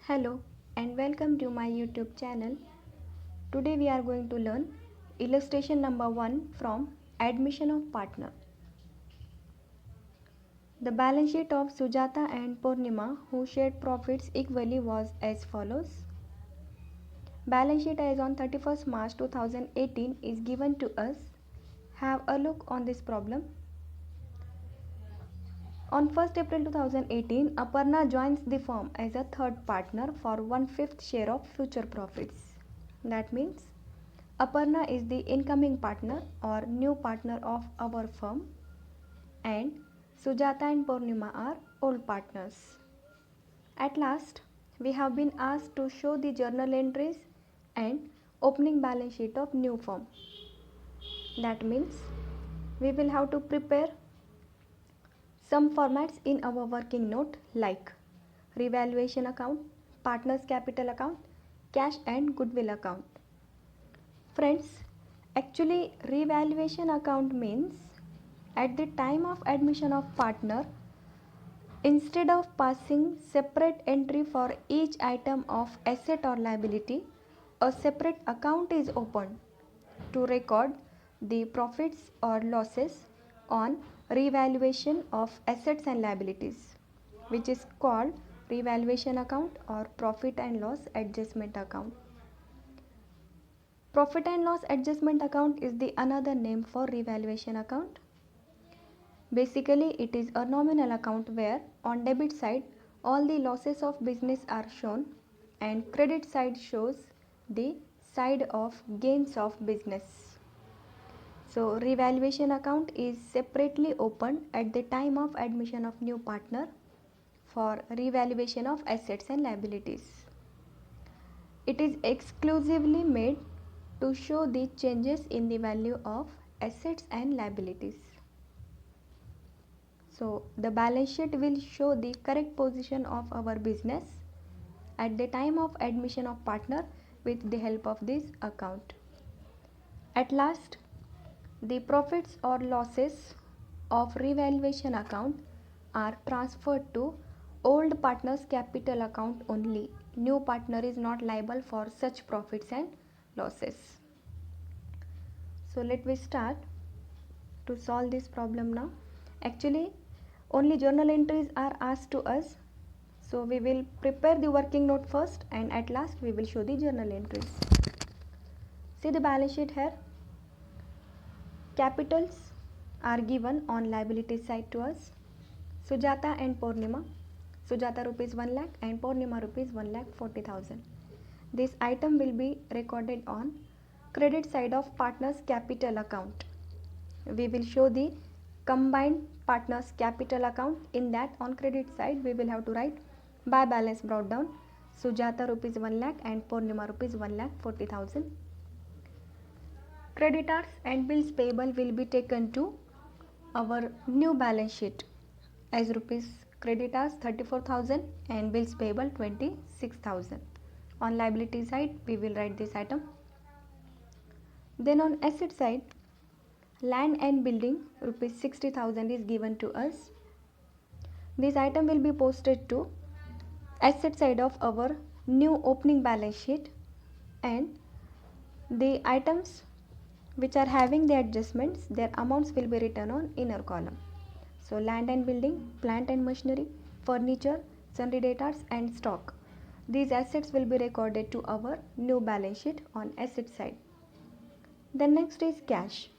Hello and welcome to my YouTube channel. Today we are going to learn illustration number 1 from Admission of Partner. The balance sheet of Sujata and Purnima, who shared profits equally, was as follows. Balance sheet as on 31st March 2018 is given to us. Have a look on this problem. On 1st April 2018, Aparna joins the firm as a third partner for 1/5 share of future profits. That means Aparna is the incoming partner or new partner of our firm, and Sujata and Purnima are old partners. At last, we have been asked to show the journal entries and opening balance sheet of new firm. That means we will have to prepare some formats in our working note like revaluation account, partners capital account, cash and goodwill account. Friends, actually revaluation account means at the time of admission of partner, instead of passing separate entry for each item of asset or liability, a separate account is opened to record the profits or losses on revaluation of assets and liabilities, which is called revaluation account or profit and loss adjustment account. Profit and loss adjustment account is the another name for revaluation account. Basically, it is a nominal account where on debit side all the losses of business are shown and credit side shows the side of gains of business. So revaluation account is separately opened at the time of admission of new partner for revaluation of assets and liabilities. It is exclusively made to show the changes in the value of assets and liabilities. So the balance sheet will show the correct position of our business at the time of admission of partner with the help of this account. At last, the profits or losses of revaluation account are transferred to old partner's capital account only. New partner is not liable for such profits and losses. So let me start to solve this problem now. Actually, only journal entries are asked to us. So we will prepare the working note first and at last we will show the journal entries. See the balance sheet here. Capitals are given on liability side to us. Sujata and Purnima. Sujata rupees 1 lakh and Purnima rupees 1,40,000. This item will be recorded on credit side of partners capital account. We will show the combined partners capital account. In that, on credit side we will have to write by balance brought down Sujata rupees 1 lakh and Purnima rupees 1,40,000. Creditors and bills payable will be taken to our new balance sheet as rupees creditors 34,000 and bills payable 26,000. On liability side we will write this item. Then on asset side, land and building rupees 60,000 is given to us. This item will be posted to asset side of our new opening balance sheet, and the items which are having the adjustments, their amounts will be written on inner column. So land and building, plant and machinery, furniture, sundry debtors and stock. These assets will be recorded to our new balance sheet on asset side. Then next is cash.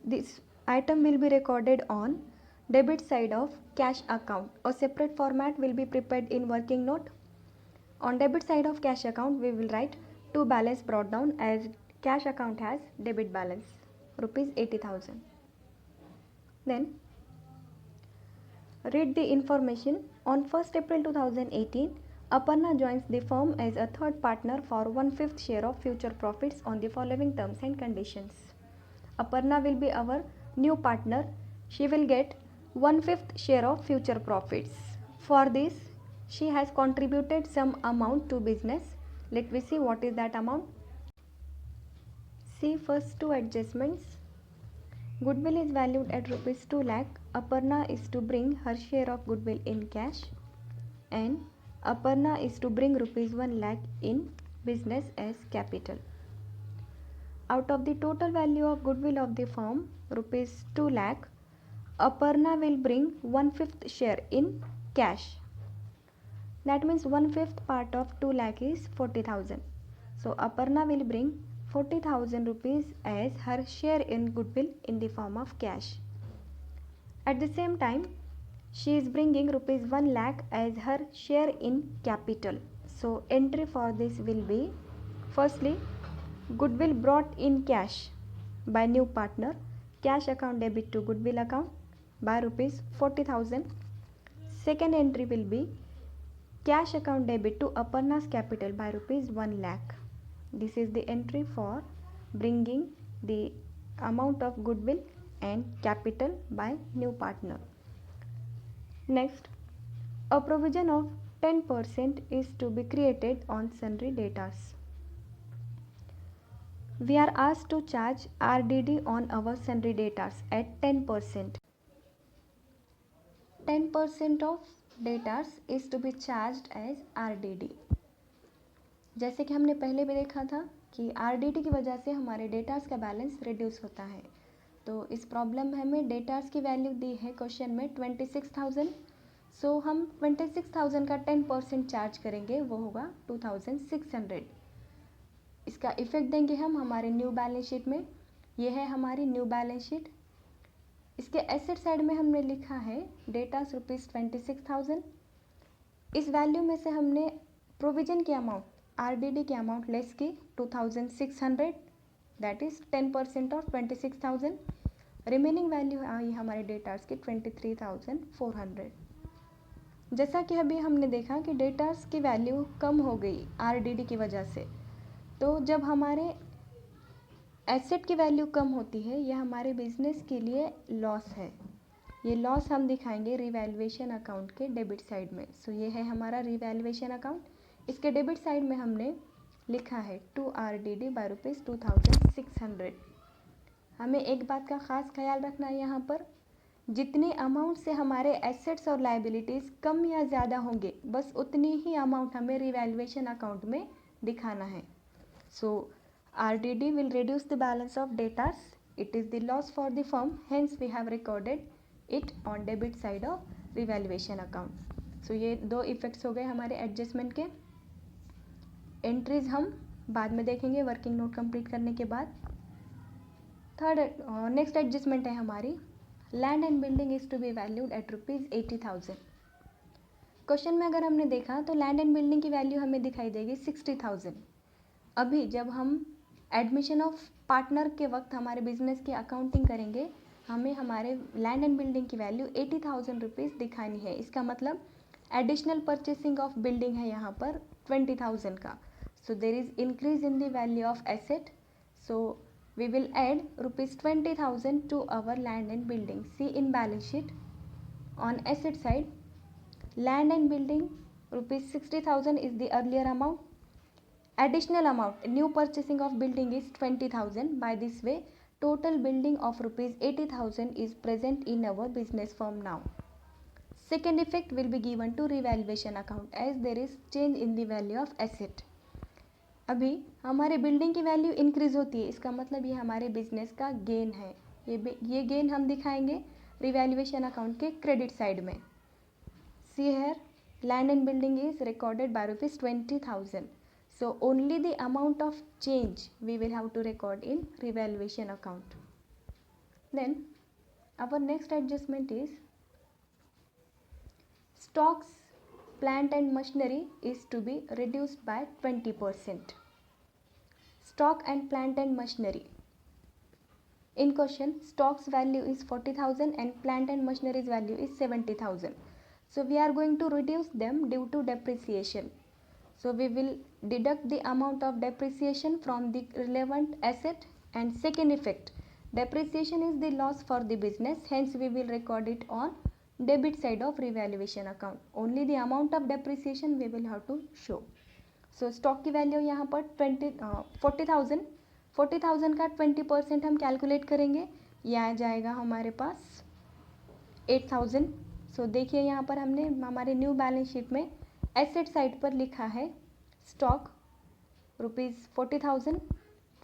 This item will be recorded on debit side of cash account. A separate format will be prepared in working note. On debit side of cash account we will write to balance brought down as cash account has debit balance rupees 80,000. Then read the information. On 1st April 2018, Aparna joins the firm as a third partner for 1/5 share of future profits on the following terms and conditions. Aparna will be our new partner. She will get 1/5 share of future profits. For this, she has contributed some amount to business. Let me see what is that amount. See first two adjustments. Goodwill is valued at rupees 2 lakh. Aparna is to bring her share of goodwill in cash, and Aparna is to bring rupees 1 lakh in business as capital. Out of the total value of goodwill of the firm, rupees 2 lakh, Aparna will bring 1/5 share in cash. That means 1/5 part of 2 lakh is 40,000. So Aparna will bring 40,000 rupees as her share in goodwill in the form of cash. At the same time, she is bringing rupees 1 lakh as her share in capital. So entry for this will be, firstly, goodwill brought in cash by new partner, cash account debit to goodwill account by rupees 40,000. Second entry will be cash account debit to Aparna's capital by rupees 1 lakh. This is the entry for bringing the amount of goodwill and capital by new partner. Next, a provision of 10% is to be created on sundry debtors. We are asked to charge RDD on our sundry debtors at 10%. 10% of debtors is to be charged as RDD. जैसे कि हमने पहले भी देखा था कि RDD की वजह से हमारे डेटार्स का बैलेंस रिड्यूस होता है. तो इस प्रॉब्लम में हमें डेटार्स की वैल्यू दी है क्वेश्चन में 26,000. सो हम 26,000 का 10% चार्ज करेंगे, वो होगा 2,600. इसका इफेक्ट देंगे हम हमारे न्यू बैलेंस शीट में. ये है हमारी न्यू बैलेंस शीट. इसके एसेट साइड में हमने लिखा है डेटास रुपीज़ 26,000. इस वैल्यू में से हमने प्रोविजन की अमाउंट, RDD की अमाउंट लेस की 2,600, that is 10% of 26,000. Remaining value आई हमारे डेटार्स की 23,400. जैसा कि अभी हमने देखा कि डेटार्स की वैल्यू कम हो गई RDD की वजह से, तो जब हमारे एसेट की वैल्यू कम होती है, यह हमारे बिजनेस के लिए लॉस है. ये लॉस हम दिखाएंगे रिवैल्यूएशन अकाउंट के डेबिट साइड में. सो ये है हमारा रिवैल्यूएशन अकाउंट. इसके डेबिट साइड में हमने लिखा है टू RDD बाय रुपीज़ 2,600. हमें एक बात का ख़ास ख्याल रखना है यहाँ पर, जितने अमाउंट से हमारे एसेट्स और लायबिलिटीज़ कम या ज़्यादा होंगे, बस उतनी ही अमाउंट हमें रिवैल्यूएशन अकाउंट में दिखाना है. सो RDD will reduce the balance of debtors. It is the loss for the firm. Hence, we have recorded it on debit side of revaluation account. So ये दो इफेक्ट्स हो गए हमारे एडजस्टमेंट के. एंट्रीज हम बाद में देखेंगे वर्किंग नोट कंप्लीट करने के बाद. थर्ड नेक्स्ट एडजस्टमेंट है हमारी, land and building is to be valued at rupees 80,000. Question में अगर हमने देखा तो लैंड एंड बिल्डिंग की वैल्यू हमें दिखाई देगी 60,000. अभी जब हम एडमिशन ऑफ पार्टनर के वक्त हमारे बिजनेस की अकाउंटिंग करेंगे, हमें हमारे लैंड एंड बिल्डिंग की वैल्यू 80,000 रुपीज़ दिखानी है. इसका मतलब एडिशनल परचेसिंग ऑफ बिल्डिंग है यहाँ पर 20,000 का. So there is increase in the value of asset. So we will add rupees 20,000 to our land and building. See in balance sheet on asset side, land and building rupees 60,000 is the earlier amount. Additional amount, new purchasing of building is 20,000. By this way, total building of rupees 80,000 is present in our business firm now. Second effect will be given to revaluation account as there is change in the value of asset. अभी हमारे building की value increase होती है, इसका मतलब ये हमारे business का गेन है. ये गेन हम दिखाएंगे रिवैल्यूएशन अकाउंट के क्रेडिट साइड में. See here, land and building is recorded by rupees 20,000. So only the amount of change we will have to record in revaluation account. Then our next adjustment is stocks, plant and machinery is to be reduced by 20%. Stock and plant and machinery. In question, stocks value is 40,000 and plant and machinery's value is 70,000. So we are going to reduce them due to depreciation. So we will deduct the amount of depreciation from the relevant asset. And second effect, depreciation is the loss for the business, hence we will record it on debit side of revaluation account. Only the amount of depreciation we will have to show. So stock की value यहाँ पर 40,000 का 20% हम calculate करेंगे, यह आ जाएगा हमारे पास 8,000. सो देखिए यहाँ पर हमने हमारे न्यू बैलेंस शीट में एसेट साइड पर लिखा है स्टॉक ₹40,000,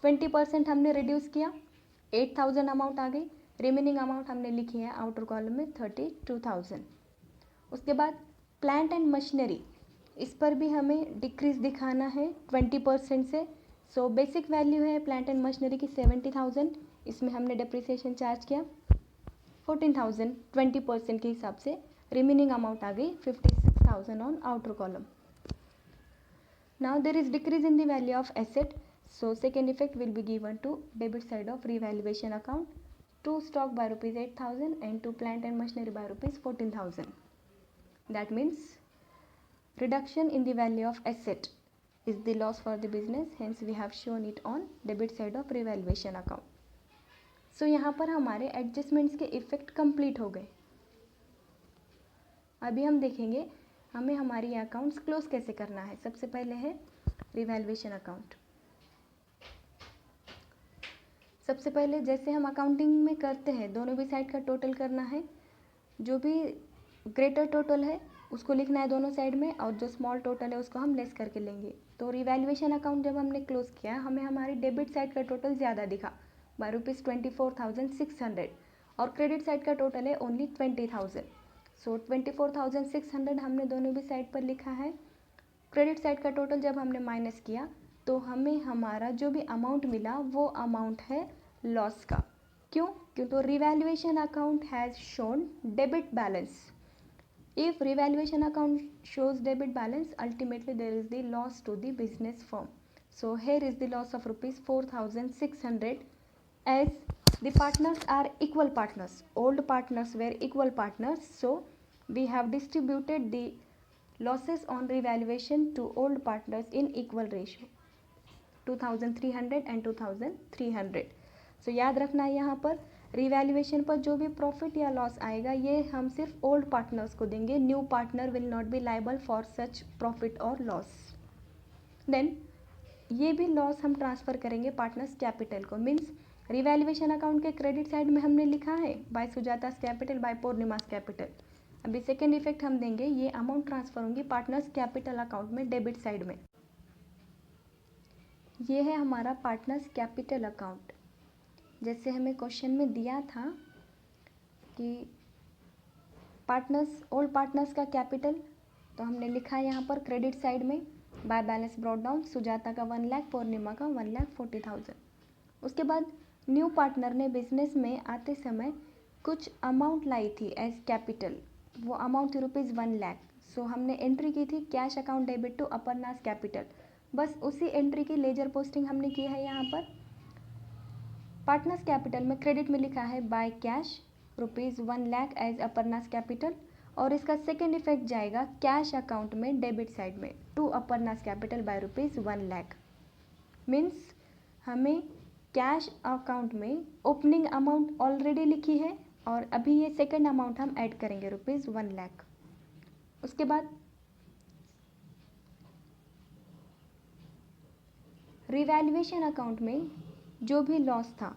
20% हमने रिड्यूस किया, 8,000 अमाउंट आ गई, रिमेनिंग अमाउंट हमने लिखी है आउटर कॉलम में 32,000। उसके बाद प्लांट एंड मशीनरी, इस पर भी हमें डिक्रीज दिखाना है 20% से। सो बेसिक वैल्यू है प्लांट एंड मशीनरी की 70,000, इसमें हमने डिप्रिसिएशन चार्ज किया 14,000, 20% के हिसाब से रिमेनिंग अमाउंट आ गई 56,000 on outer column. Now there is decrease in the value of asset, so second effect will be given to debit side of revaluation account, to stock by rupees 8,000 and to plant and machinery by rupees 14,000. That means reduction in the value of asset is the loss for the business, hence we have shown it on debit side of revaluation account. So यहाँ पर हमारे adjustments के effect complete हो गए। अभी हम देखेंगे हमें हमारी अकाउंट्स क्लोज कैसे करना है। सबसे पहले है रिवैल्यूएशन अकाउंट। सबसे पहले जैसे हम अकाउंटिंग में करते हैं, दोनों भी साइड का टोटल करना है, जो भी ग्रेटर टोटल है उसको लिखना है दोनों साइड में, और जो स्मॉल टोटल है उसको हम लेस करके लेंगे। तो रिवैल्यूएशन अकाउंट जब हमने क्लोज किया, हमें हमारी डेबिट साइड का टोटल ज़्यादा दिखा बाय ₹24,600 और क्रेडिट साइड का टोटल है ओनली 20,000। सो 24,600 हमने दोनों भी साइड पर लिखा है। क्रेडिट साइड का टोटल जब हमने माइनस किया तो हमें हमारा जो भी अमाउंट मिला वो अमाउंट है लॉस का। क्यों? क्यों तो revaluation account has shown debit balance. If revaluation account shows debit balance, ultimately there is the loss to the business firm. So here is the loss of ₹4,600 as the partners are equal partners. Old partners were equal partners, so we have distributed the losses on revaluation to old partners in equal ratio, 2,300 and 2,300. So याद रखना है यहाँ पर revaluation पर जो भी profit या loss आएगा ये हम सिर्फ ओल्ड पार्टनर्स को देंगे। New partner will not be liable for such profit और लॉस। देन ये भी लॉस हम ट्रांसफ़र करेंगे पार्टनर्स कैपिटल को। मीन्स रिवैल्यूएशन अकाउंट के क्रेडिट साइड में हमने लिखा है bye Sujata's capital bye पूर्णिमास capital. अभी सेकेंड इफेक्ट हम देंगे, ये अमाउंट ट्रांसफर होंगी पार्टनर्स कैपिटल अकाउंट में डेबिट साइड में। ये है हमारा पार्टनर्स कैपिटल अकाउंट। जैसे हमें क्वेश्चन में दिया था कि पार्टनर्स ओल्ड पार्टनर्स का कैपिटल, तो हमने लिखा है यहाँ पर क्रेडिट साइड में by balance brought down, Sujata का 1 लाख, पूर्णिमा का 1,40,000। उसके बाद न्यू पार्टनर ने बिजनेस में आते समय कुछ अमाउंट लाई थी एज कैपिटल, वो अमाउंट थी ₹1 लाख। सो हमने एंट्री की थी cash account debit to Aparna's capital. बस उसी एंट्री की लेजर पोस्टिंग हमने की है यहाँ पर। पार्टनर्स कैपिटल में क्रेडिट में लिखा है by cash ₹1 lakh as Aparna's capital, और इसका सेकेंड इफेक्ट जाएगा कैश अकाउंट में डेबिट साइड में to Aparna's capital by ₹1 lakh. Means हमें कैश अकाउंट में ओपनिंग अमाउंट ऑलरेडी लिखी है और अभी ये सेकेंड अमाउंट हम ऐड करेंगे ₹1 लाख। उसके बाद रिवैल्यूएशन अकाउंट में जो भी लॉस था,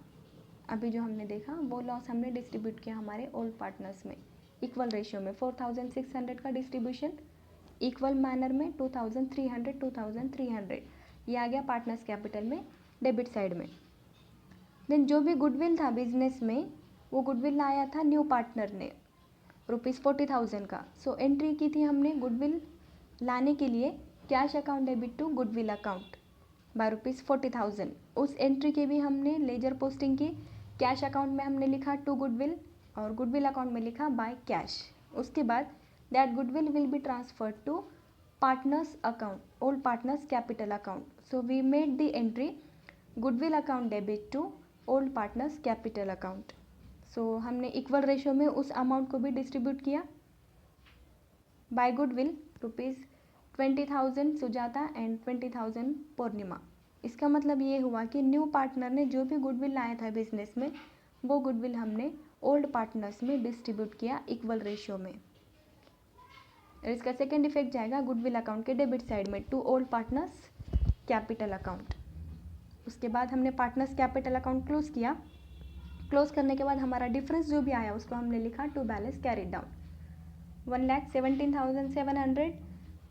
अभी जो हमने देखा वो लॉस हमने डिस्ट्रीब्यूट किया हमारे ओल्ड पार्टनर्स में इक्वल रेशियो में। 4,600 का डिस्ट्रीब्यूशन इक्वल मैनर में 2,300 2,300 ये आ गया पार्टनर्स कैपिटल में डेबिट साइड में। देन जो भी गुडविल था बिजनेस में, वो गुडविल आया था न्यू पार्टनर ने ₹40,000 का। सो एंट्री की थी हमने गुडविल लाने के लिए cash account debit to goodwill account by ₹40,000। उस एंट्री की भी हमने लेजर पोस्टिंग की, कैश अकाउंट में हमने लिखा टू गुडविल और गुडविल अकाउंट में लिखा बाय कैश। उसके बाद that goodwill will be transferred to partners account, old partners capital account. So we made the entry goodwill account debit to old partners capital account. So हमने equal ratio में उस amount को भी distribute किया। Bye goodwill ₹20,000 Sujata and 20,000 पूर्णिमा। इसका मतलब ये हुआ कि न्यू पार्टनर ने जो भी गुडविल लाया था बिजनेस में, वो गुडविल हमने ओल्ड पार्टनर्स में डिस्ट्रीब्यूट किया इक्वल रेशियो में। और इसका सेकेंड इफेक्ट जाएगा गुडविल अकाउंट के डेबिट साइड में to old partners capital account. उसके बाद हमने पार्टनर्स कैपिटल अकाउंट क्लोज किया। क्लोज करने के बाद हमारा डिफरेंस जो भी आया उसको हमने लिखा टू बैलेंस कैरिड डाउन। 1,17,700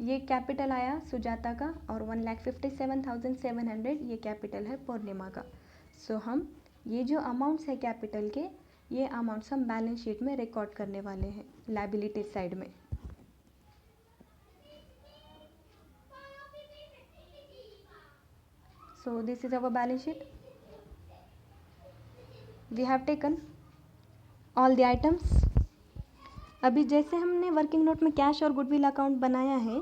ये कैपिटल आया सुजाता का और 1,57,700 ये कैपिटल है पूर्णिमा का। सो हम ये जो अमाउंट्स है कैपिटल के, ये अमाउंट्स हम बैलेंस शीट में रिकॉर्ड करने वाले हैं लायबिलिटीज साइड में। So this is our balance sheet. We have taken all the items. अभी जैसे हमने वर्किंग नोट में कैश और गुडविल अकाउंट बनाया है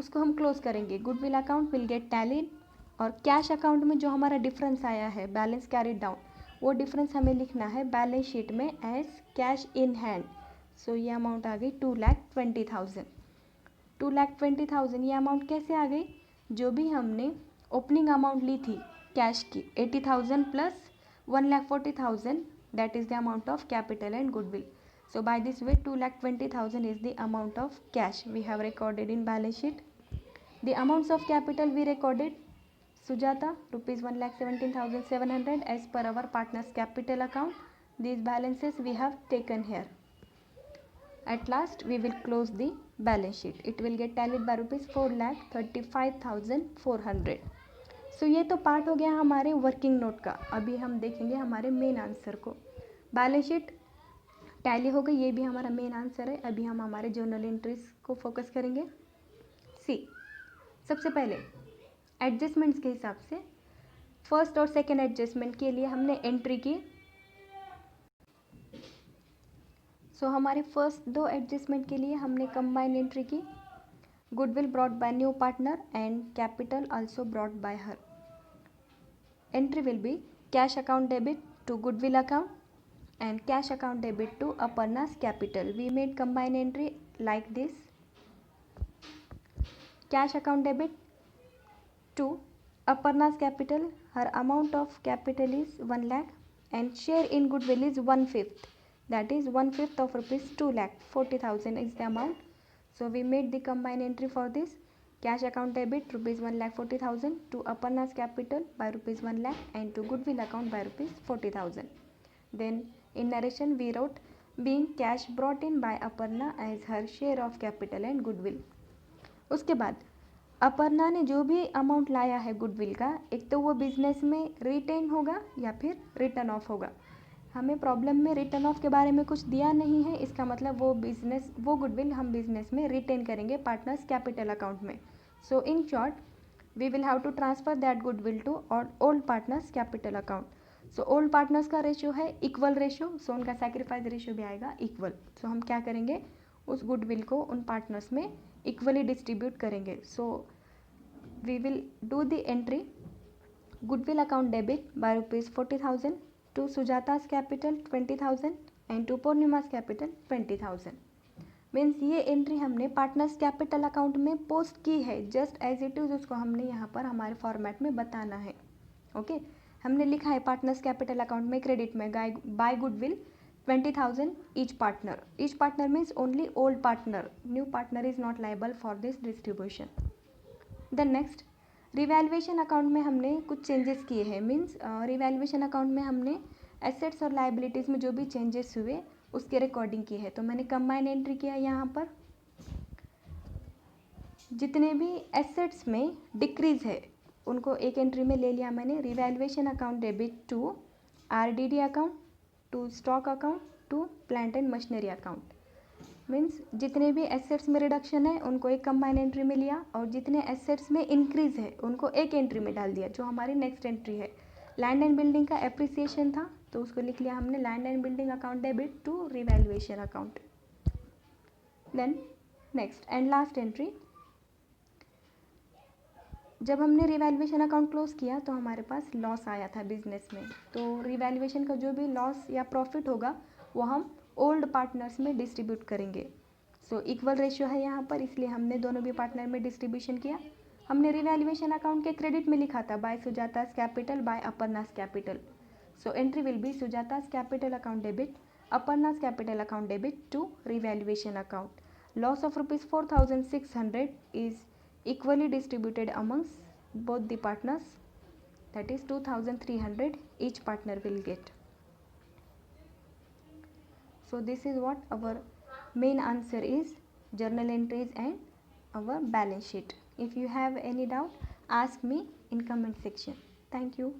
उसको हम क्लोज करेंगे। Goodwill account will get tallied और कैश अकाउंट में जो हमारा डिफरेंस आया है बैलेंस कैरीड डाउन, वो डिफरेंस हमें लिखना है बैलेंस शीट में as cash in hand. So ये अमाउंट आ गई 2,20,000। 2,20,000 ये अमाउंट कैसे आ गई? जो भी हमने ओपनिंग अमाउंट ली थी कैश की 80,000 plus 1,40,000, that is the amount of capital and goodwill. So by this way 2,20,000 is the amount of cash we have recorded in balance sheet. The amounts of capital we recorded: Sujata rupees 1,17,700 as per our partner's capital account. These balances we have taken here. At last we will close the balance sheet. It will get tallied by rupees 4,35,400. So ये तो part हो गया हमारे working note का। अभी हम देखेंगे हमारे मेन आंसर को। बैलेंस शीट टैली हो गई, ये भी हमारा मेन आंसर है। अभी हम हमारे जर्नल एंट्रीज को फोकस करेंगे। सी, सबसे पहले एडजस्टमेंट्स के हिसाब से फर्स्ट और सेकंड एडजस्टमेंट के लिए हमने एंट्री की। सो हमारे फर्स्ट दो एडजस्टमेंट के लिए हमने कंबाइंड एंट्री की। Goodwill brought by new partner and capital also brought by her. Entry will be cash account debit to goodwill account and cash account debit to Aparna's capital. We made combined entry like this. Cash account debit to Aparna's capital. Her amount of capital is 1 lakh and share in goodwill is 1/5. That is 1/5 of rupees 2 lakh 40,000 is the amount. So we made the combined entry for this. Cash account debit rupees 1,40,000 to Aparna's capital by rupees 1 lakh and to goodwill account by rupees 40,000. Then in narration we wrote being cash brought in by Aparna as her share of capital and goodwill. उसके बाद अपर्णा ने जो भी amount लाया है goodwill का, एक तो वो बिजनेस में रिटेन होगा या फिर रिटर्न ऑफ होगा। हमें प्रॉब्लम में रिटर्न ऑफ के बारे में कुछ दिया नहीं है, इसका मतलब वो गुडविल हम बिजनेस में रिटेन करेंगे पार्टनर्स कैपिटल अकाउंट में। So in short we will have to transfer that goodwill to old partners capital account. So old partners का रेशियो है इक्वल रेशियो, सो उनका सैक्रिफाइस रेशियो भी आएगा इक्वल। सो हम क्या करेंगे, उस गुडविल को उन पार्टनर्स में इक्वली डिस्ट्रीब्यूट करेंगे। So we will do the entry goodwill account debit by rupees 40,000 to Sujata's capital 20,000 and to Purnima's capital 20,000। Means ये एंट्री हमने पार्टनर्स कैपिटल अकाउंट में पोस्ट की है, जस्ट एज इट इज़ उसको हमने यहाँ पर हमारे फॉर्मेट में बताना है। ओके हमने लिखा है पार्टनर्स कैपिटल अकाउंट में क्रेडिट में by goodwill 20,000 each partner. Each partner means only old partner, new partner is not liable for this distribution. Then next revaluation account में हमने कुछ चेंजेस किए हैं। मीन्स रिवैल्यूएशन अकाउंट में हमने एसेट्स और लाइबिलिटीज़ में जो भी चेंजेस हुए उसके रिकॉर्डिंग की है। तो मैंने कंबाइंड एंट्री किया यहाँ पर। जितने भी एसेट्स में डिक्रीज है उनको एक एंट्री में ले लिया मैंने। Revaluation account debit to RDD account, to stock account, to plant and machinery account. Means जितने भी एसेट्स में रिडक्शन है उनको एक कंबाइंड एंट्री में लिया और जितने एसेट्स में इंक्रीज है उनको एक एंट्री में डाल दिया, जो हमारी नेक्स्ट एंट्री है। लैंड एंड बिल्डिंग का एप्रिसिएशन था तो उसको लिख लिया हमने land and building account debit to revaluation account. Then next and last entry, जब हमने रिवैल्यूएशन अकाउंट क्लोज किया तो हमारे पास लॉस आया था बिजनेस में। तो रिवैल्यूएशन का जो भी लॉस या प्रॉफिट होगा वो हम ओल्ड पार्टनर्स में डिस्ट्रीब्यूट करेंगे। सो इक्वल रेशियो है यहाँ पर, इसलिए हमने दोनों भी पार्टनर में डिस्ट्रीब्यूशन किया। हमने रिवैल्यूएशन अकाउंट के क्रेडिट में लिखा था by Sujata's capital by Aparna's capital. So entry will be Sujata's capital account debit Aparna's capital account debit to revaluation account. Loss of rupees 4,600 is equally distributed amongst both the partners, that is 2,300 each partner will get. So this is what our main answer is, journal entries and our balance sheet. If you have any doubt, ask me in comment section. Thank you.